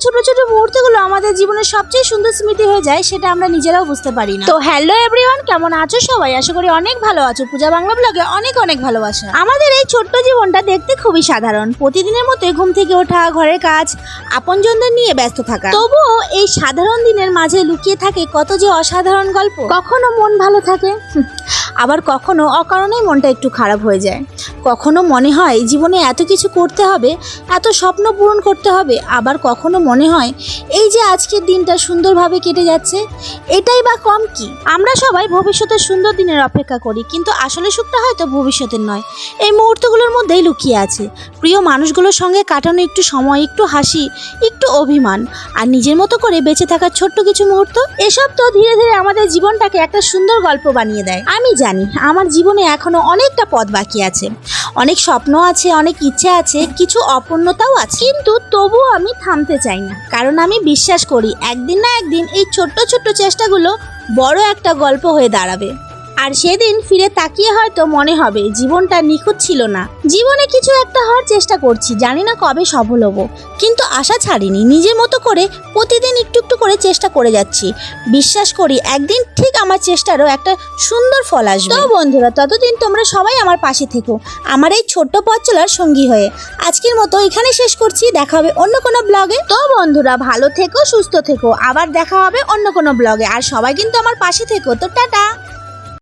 ছোট ছোট মুহূর্তগুলো আমাদের জীবনের সবচেয়ে সুন্দর স্মৃতি হয়ে যায়, সেটা আমরা নিজেরাও বুঝতে পারি না। তো হ্যালো এভরিওয়ান, কেমন আছো সবাই? আশা করি অনেক ভালো আছো। পূজা বাংলা ব্লগে অনেক অনেক ভালোবাসা। আমাদের এই ছোট্ট জীবনটা দেখতে খুবই সাধারণ, প্রতিদিনের মতো ঘুম থেকে ওঠা, ঘরের কাজ, আপনজনদের নিয়ে ব্যস্ত থাকা। তবুও এই সাধারণ দিনের মাঝে লুকিয়ে থাকে কত যে অসাধারণ গল্প। কখনো মন ভালো থাকে, আবার কখনো অকারণেই মনটা একটু খারাপ হয়ে যায়। কখনো মনে হয় জীবনে এত কিছু করতে হবে, এত স্বপ্ন পূরণ করতে হবে, আবার কখনো মনে হয় এই যে আজকের দিনটা সুন্দরভাবে কেটে যাচ্ছে, এটাই বা কম কি। আমরা সবাই ভবিষ্যতের সুন্দর দিনের অপেক্ষা করি, কিন্তু আসলে সুখটা হয়তো ভবিষ্যতের নয়, এই মুহূর্তগুলোর মধ্যেই লুকিয়ে আছে। প্রিয় মানুষগুলোর সঙ্গে কাটানো একটু সময়, একটু হাসি, একটু অভিমান, আর নিজের মতো করে বেঁচে থাকার ছোট্ট কিছু মুহূর্ত, এসব তো ধীরে ধীরে আমাদের জীবনটাকে একটা সুন্দর গল্প বানিয়ে দেয়। আমি জানি আমার জীবনে এখনো অনেকটা পথ বাকি আছে, অনেক স্বপ্ন আছে, অনেক ইচ্ছে আছে, কিছু অপূর্ণতাও আছে, কিন্তু তবুও আমি থামতে চাই না। কারণ আমি বিশ্বাস করি একদিন না একদিন এই ছোট্ট ছোট্ট চেষ্টাগুলো বড় একটা গল্প হয়ে দাঁড়াবে। আর সেদিন ফিরে তাকিয়ে হয়তো মনে হবে জীবনটা নিখুঁত ছিল না। জীবনে কিছু একটা হওয়ার চেষ্টা করছি, জানি না কবে সফল হব, কিন্তু আশা ছাড়িনি। নিজের মতো করে প্রতিদিন একটু একটু করে চেষ্টা করে যাচ্ছি। বিশ্বাস করি একদিন ঠিক আমার চেষ্টারও একটা সুন্দর ফল আসবে। তো বন্ধুরা, ততদিন তোমরা সবাই আমার পাশে থেকো, আমার এই ছোট্ট পথ চলার সঙ্গী হয়ে। আজকের মতো এখানে শেষ করছি, দেখা হবে অন্য কোনো ব্লগে। তো বন্ধুরা, ভালো থেকো, সুস্থ থেকো, আবার দেখা হবে অন্য কোনো ব্লগে। আর সবাই কিন্তু আমার পাশে থেকো। তো টাটা।